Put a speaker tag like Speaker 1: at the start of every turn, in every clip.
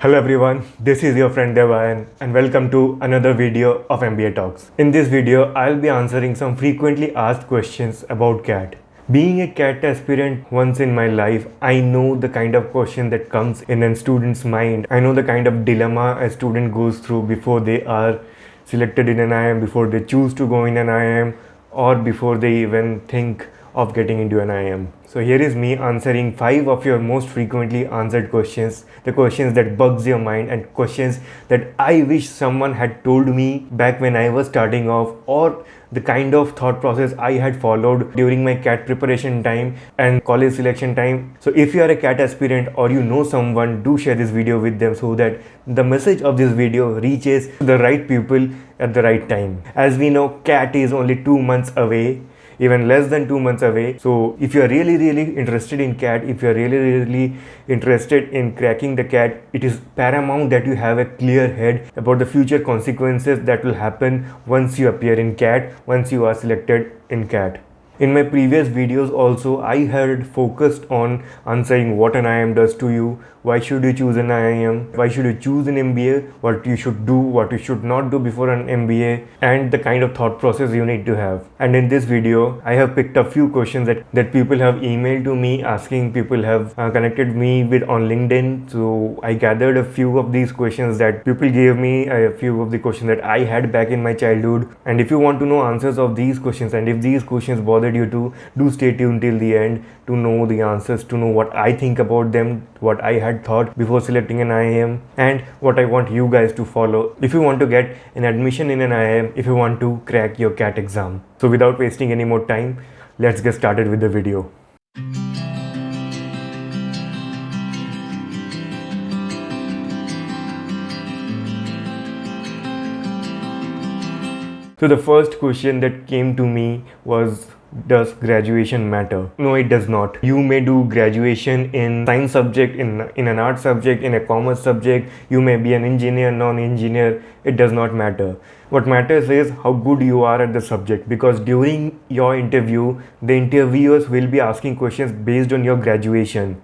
Speaker 1: Hello everyone, this is your friend Devan and welcome to another video of MBA Talks. In this video, I'll be answering some frequently asked questions about CAT. Being a CAT aspirant once in my life, I know the kind of question that comes in a student's mind. I know the kind of dilemma a student goes through before they are selected in an IIM, before they choose to go in an IIM, or before they even think of getting into an IIM. So here is me answering 5 of your most frequently answered questions, the questions that bugs your mind and questions that I wish someone had told me back when I was starting off, or the kind of thought process I had followed during my CAT preparation time and college selection time. So if you are a CAT aspirant or you know someone, do share this video with them so that the message of this video reaches the right people at the right time. As we know, CAT is only 2 months away, even less than 2 months away. So if you're really interested in CAT, if you're really interested in cracking the CAT, it is paramount that you have a clear head about the future consequences that will happen once you appear in CAT, once you are selected in CAT. In my previous videos also, I had focused on answering what an IIM does to you, why should you choose an IIM, why should you choose an MBA, what you should do, what you should not do before an MBA, and the kind of thought process you need to have. And in this video, I have picked a few questions that people have emailed to me asking, people have connected me with on LinkedIn. So I gathered a few of these questions that people gave me, a few of the questions that I had back in my childhood. And if you want to know answers of these questions, and if these questions bother you to, do stay tuned till the end to know the answers, to know what I think about them, what I had thought before selecting an IIM, and what I want you guys to follow if you want to get an admission in an IIM, if you want to crack your CAT exam. So without wasting any more time, let's get started with the video. So the first question that came to me was, does graduation matter? No, it does not. You may do graduation in science subject, in an art subject, in a commerce subject. You may be an engineer, non-engineer. It does not matter. What matters is how good you are at the subject, because during your interview, the interviewers will be asking questions based on your graduation.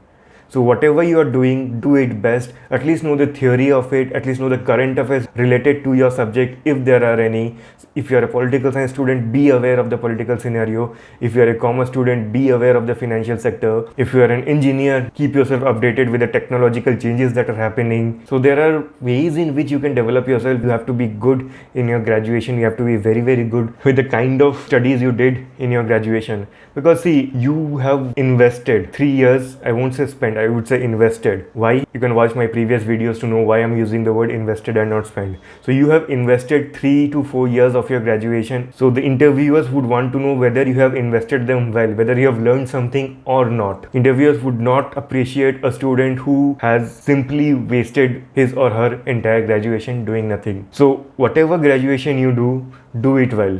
Speaker 1: So whatever you are doing, do it best. At least know the theory of it, at least know the current affairs related to your subject, if there are any. If you are a political science student, be aware of the political scenario. If you are a commerce student, be aware of the financial sector. If you are an engineer, keep yourself updated with the technological changes that are happening. So there are ways in which you can develop yourself. You have to be good in your graduation. You have to be very good with the kind of studies you did in your graduation. Because see, you have invested 3 years, I won't say spent, I would say invested. Why? You can watch my previous videos to know why I'm using the word invested and not spent. So you have invested 3 to 4 years of your graduation. So the interviewers would want to know whether you have invested them well, whether you have learned something or not. Interviewers would not appreciate a student who has simply wasted his or her entire graduation doing nothing. So whatever graduation you do it well.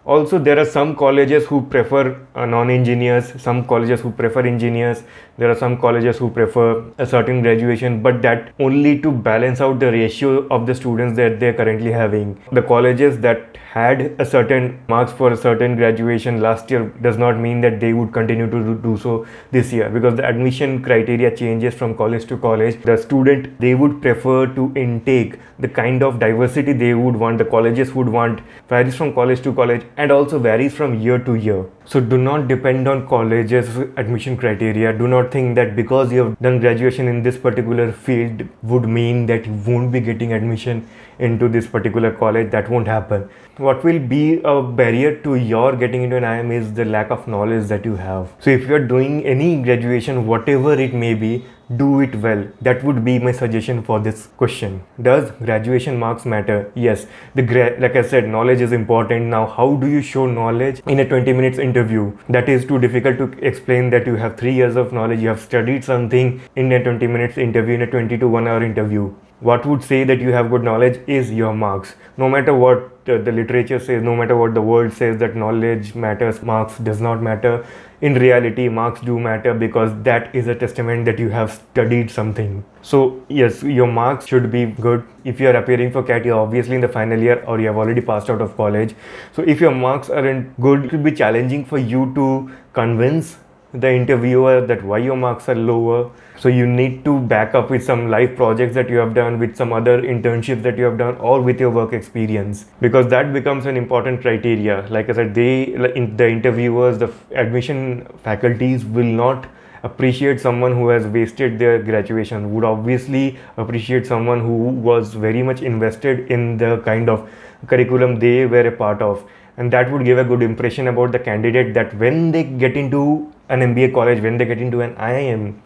Speaker 1: Also, there are some colleges who prefer non-engineers, some colleges who prefer engineers, there are some colleges who prefer a certain graduation, but that only to balance out the ratio of the students that they're currently having. The colleges that had a certain marks for a certain graduation last year does not mean that they would continue to do so this year, because the admission criteria changes from college to college. The student, they would prefer to intake the kind of diversity they would want, the colleges would want, varies from college to college and also varies from year to year. So do not depend on colleges admission criteria. Do not think that because you have done graduation in this particular field would mean that you won't be getting admission into this particular college. That won't happen. What will be a barrier to your getting into an IIM is the lack of knowledge that you have. So if you are doing any graduation, whatever it may be, do it well. That would be my suggestion for this question. Does graduation marks matter? Yes. Like I said, knowledge is important. Now, how do you show knowledge in a 20 minutes interview? That is too difficult to explain that you have 3 years of knowledge, you have studied something in a 20 minutes interview, in a 20 to 1 hour interview. What would say that you have good knowledge is your marks. No matter what the literature says, no matter what the world says that knowledge matters, marks does not matter. In reality, marks do matter, because that is a testament that you have studied something. So yes, your marks should be good. If you are appearing for CAT, you're obviously in the final year or you have already passed out of college. So if your marks aren't good, it will be challenging for you to convince the interviewer that why your marks are lower. So you need to back up with some live projects that you have done, with some other internships that you have done, or with your work experience, because that becomes an important criteria. Like I said, the interviewers, the admission faculties will not appreciate someone who has wasted their graduation, would obviously appreciate someone who was very much invested in the kind of curriculum they were a part of. And that would give a good impression about the candidate, that when they get into an MBA college, when they get into an IIM,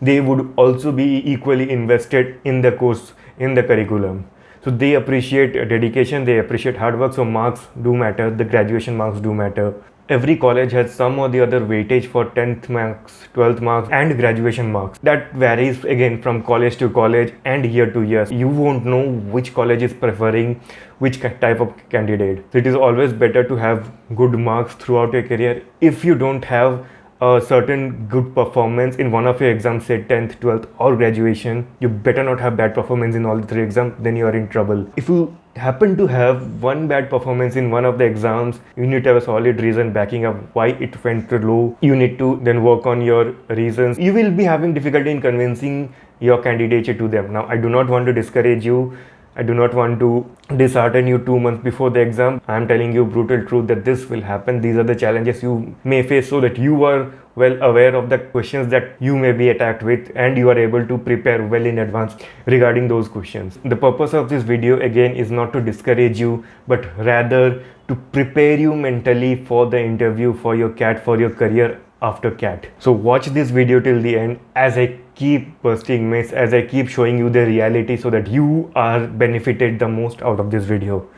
Speaker 1: they would also be equally invested in the course, in the curriculum. So they appreciate dedication, they appreciate hard work. So marks do matter, the graduation marks do matter. Every college has some or the other weightage for 10th marks, 12th marks, and graduation marks. That varies again from college to college and year to year. You won't know which college is preferring which type of candidate. So it is always better to have good marks throughout your career. If you don't have a certain good performance in one of your exams, say 10th, 12th, or graduation, you better not have bad performance in all the three exams, then you are in trouble. If you happen to have one bad performance in one of the exams, you need to have a solid reason backing up why it went low. You need to then work on your reasons. You will be having difficulty in convincing your candidature to them. Now, I do not want to discourage you. I do not want to dishearten you 2 months before the exam. I am telling you brutal truth that this will happen. These are the challenges you may face, so that you are well aware of the questions that you may be attacked with, and you are able to prepare well in advance regarding those questions. The purpose of this video again is not to discourage you, but rather to prepare you mentally for the interview, for your CAT, for your career after CAT. So watch this video till the end as I keep busting myths, as I keep showing you the reality, so that you are benefited the most out of this video.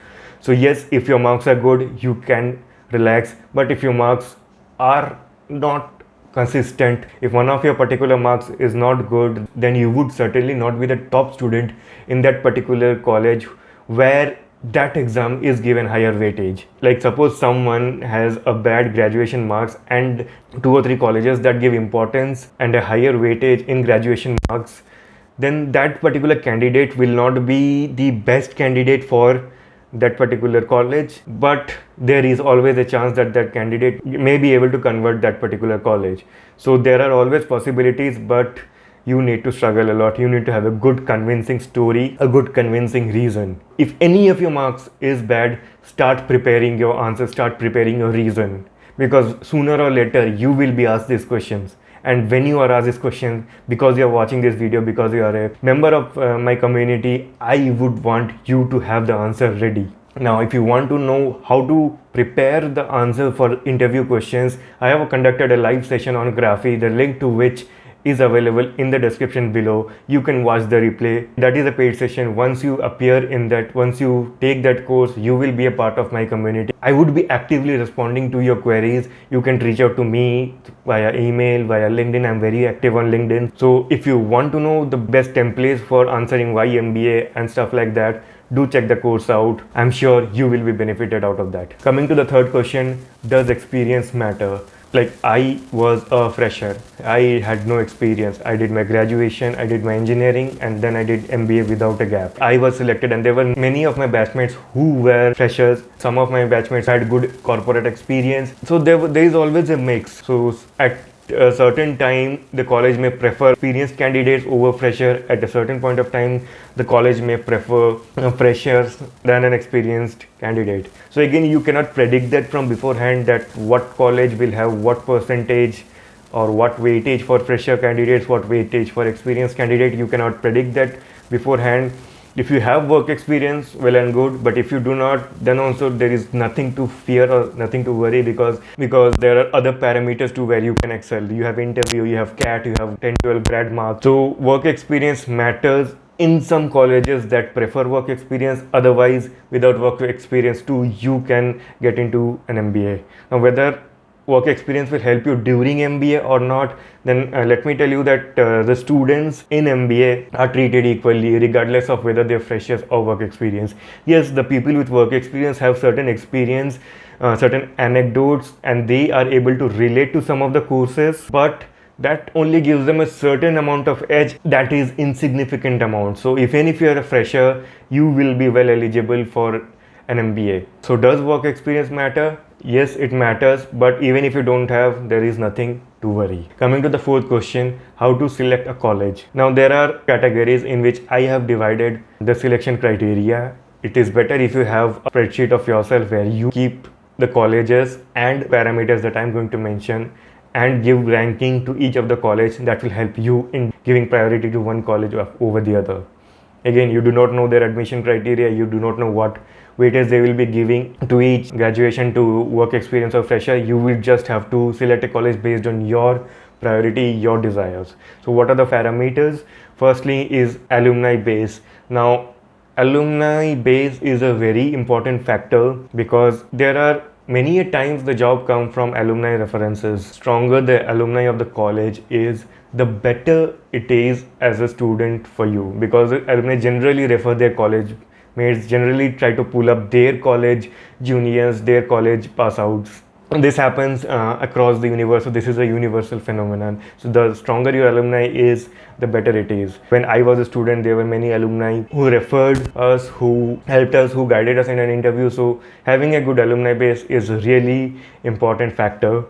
Speaker 1: So yes, if your marks are good, you can relax, but if your marks are not consistent, if one of your particular marks is not good, then you would certainly not be the top student in that particular college where that exam is given higher weightage. Like suppose someone has a bad graduation marks and 2 or 3 colleges that give importance and a higher weightage in graduation marks, then that particular candidate will not be the best candidate for that particular college, but there is always a chance that that candidate may be able to convert that particular college. So there are always possibilities, but you need to struggle a lot. You need to have a good convincing story, a good convincing reason. If any of your marks is bad, start preparing your answers, start preparing your reason, because sooner or later you will be asked these questions. And when you are asked this question, because you are watching this video, because you are a member of my community, I would want you to have the answer ready. Now, if you want to know how to prepare the answer for interview questions, I have conducted a live session on Graphy, the link to which is available in the description below. You can watch the replay. That is a paid session. Once you appear in that, once you take that course, you will be a part of my community. I would be actively responding to your queries. You can reach out to me via email, via LinkedIn. I'm very active on LinkedIn. So if you want to know the best templates for answering why MBA and stuff like that, do check the course out. I'm sure you will be benefited out of that. Coming to the third question, does experience matter? Like, I was a fresher. I had no experience. I did my graduation, I did my engineering, and then I did MBA without a gap. I was selected, and there were many of my batchmates who were freshers. Some of my batchmates had good corporate experience. So there is always a mix. So at a certain time, the college may prefer experienced candidates over fresher. At a certain point of time, the college may prefer freshers than an experienced candidate. So again, you cannot predict that from beforehand, that what college will have what percentage or what weightage for fresher candidates, what weightage for experienced candidate. You cannot predict that beforehand. If you have work experience, well and good, but if you do not, then also there is nothing to fear or nothing to worry, because there are other parameters to where you can excel. You have interview, you have CAT, you have 10, 12 grad marks. So work experience matters in some colleges that prefer work experience. Otherwise, without work experience too, you can get into an MBA. Now, whether work experience will help you during MBA or not, then let me tell you that the students in MBA are treated equally regardless of whether they're freshers or work experience. Yes, the people with work experience have certain experience, certain anecdotes, and they are able to relate to some of the courses, but that only gives them a certain amount of edge, that is insignificant amount. So even if you are a fresher, you will be well eligible for an MBA. So does work experience matter? Yes, it matters, but even if you don't have, there is nothing to worry. Coming to the fourth question, how to select a college. Now there are categories in which I have divided the selection criteria. It is better if you have a spreadsheet of yourself where you keep the colleges and parameters that I'm going to mention and give ranking to each of the college. That will help you in giving priority to one college over the other. Again, you do not know their admission criteria, you do not know what weightage they will be giving to each graduation to work experience or fresher. You will just have to select a college based on your priority, your desires. So what are the parameters? Firstly is alumni base. Now alumni base is a very important factor because there are many a times the job come from alumni references. Stronger the alumni of the college is, the better it is as a student for you, because alumni generally refer their college mates, generally try to pull up their college juniors, their college pass outs. This happens across the universe, so this is a universal phenomenon. So the stronger your alumni is, the better it is. When I was a student, there were many alumni who referred us, who helped us, who guided us in an interview. So having a good alumni base is a really important factor.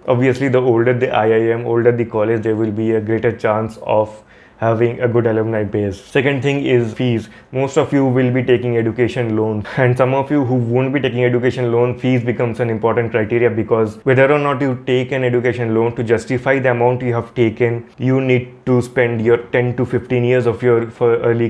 Speaker 1: Obviously, the older the IIM, older the college, there will be a greater chance of having a good alumni base. Second thing is fees. Most of you will be taking education loan, and some of you who won't be taking education loan, fees becomes an important criteria, because whether or not you take an education loan, to justify the amount you have taken, you need to spend your 10 to 15 years of your early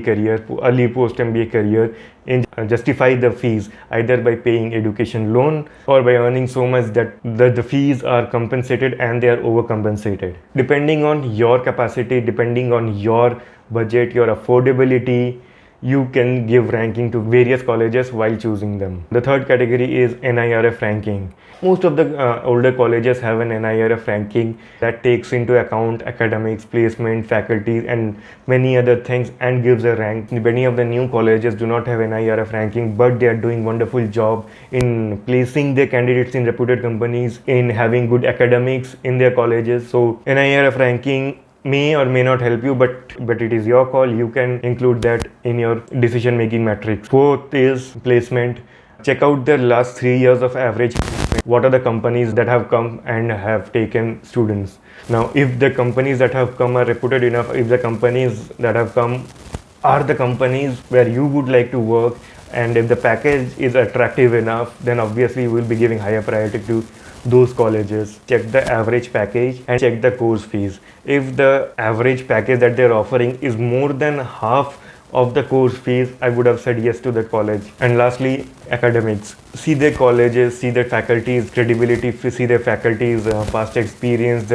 Speaker 1: post MBA career in justify the fees, either by paying education loan or by earning so much that the fees are compensated and they are overcompensated. Depending on your capacity, depending on your budget, your affordability, you can give ranking to various colleges while choosing them. The third category is NIRF ranking. Most of the older colleges have an NIRF ranking that takes into account academics, placement, faculty, and many other things, and gives a rank. Many of the new colleges do not have NIRF ranking, but they are doing wonderful job in placing their candidates in reputed companies, in having good academics in their colleges. So NIRF ranking may or may not help you, but it is your call. You can include that in your decision making matrix. Fourth is placement. Check out the last 3 years of average. What are the companies that have come and have taken students? Now, if the companies that have come are reputed enough, if the companies that have come are the companies where you would like to work, and if the package is attractive enough, then obviously you will be giving higher priority to those colleges. Check the average package and check the course fees. If the average package that they're offering is more than half of the course fees, I would have said yes to the college. And lastly, academics. See their colleges, see their faculties, credibility, see their faculties, past experience.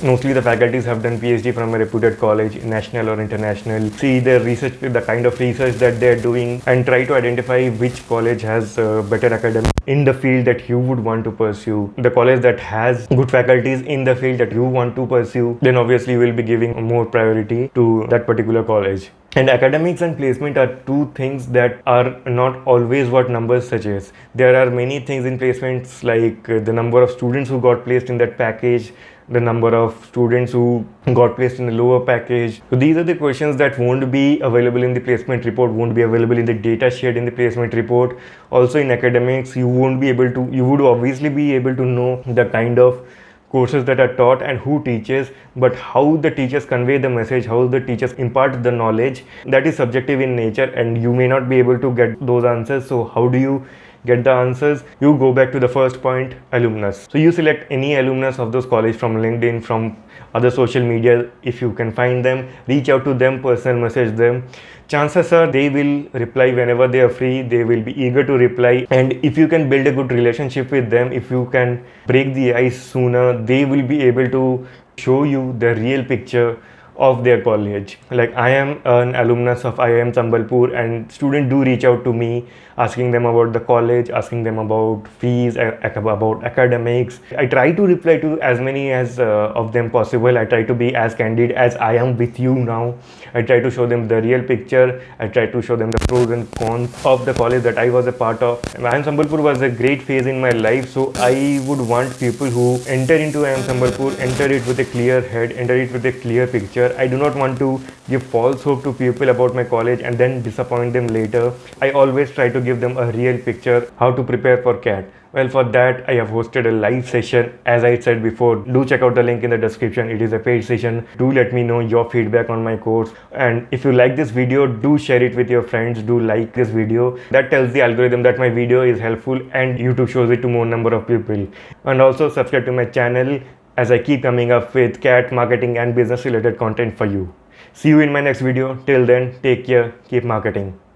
Speaker 1: Mostly the faculties have done PhD from a reputed college, national or international. See their research, the kind of research that they're doing, and try to identify which college has better academics in the field that you would want to pursue. The college that has good faculties in the field that you want to pursue, then obviously you will be giving more priority to that particular college. And academics and placement are two things that are not always what numbers suggest. There are many things in placements, like the number of students who got placed in that package, the number of students who got placed in the lower package. So these are the questions that won't be available in the placement report, won't be available in the data shared in the placement report. Also in academics, you would obviously be able to know the kind of courses that are taught and who teaches, but how the teachers convey the message, how the teachers impart the knowledge, that is subjective in nature, and you may not be able to get those answers. So how do you get the answers? You go back to the first point, alumnus. So you select any alumnus of those college from LinkedIn, from other social media. If you can find them, reach out to them, personal message them. Chances are they will reply whenever they are free. They will be eager to reply, and if you can build a good relationship with them, if you can break the ice sooner, they will be able to show you the real picture of their college. Like, I am an alumnus of IIM Sambalpur, and students do reach out to me asking them about the college, asking them about fees, about academics. I try to reply to as many as of them possible. I try to be as candid as I am with you now. I try to show them the real picture. I try to show them the pros and cons of the college that I was a part of. IIM Sambalpur was a great phase in my life, so I would want people who enter into IIM Sambalpur, enter it with a clear head, enter it with a clear picture, future. I do not want to give false hope to people about my college and then disappoint them later. I always try to give them a real picture how to prepare for CAT. Well, for that, I have hosted a live session. As I said before, do check out the link in the description. It is a paid session. Do let me know your feedback on my course. And if you like this video, do share it with your friends. Do like this video. That tells the algorithm that my video is helpful and YouTube shows it to more number of people. And also subscribe to my channel as I keep coming up with CAT, marketing and business related content for you. See you in my next video. Till then, take care. Keep marketing.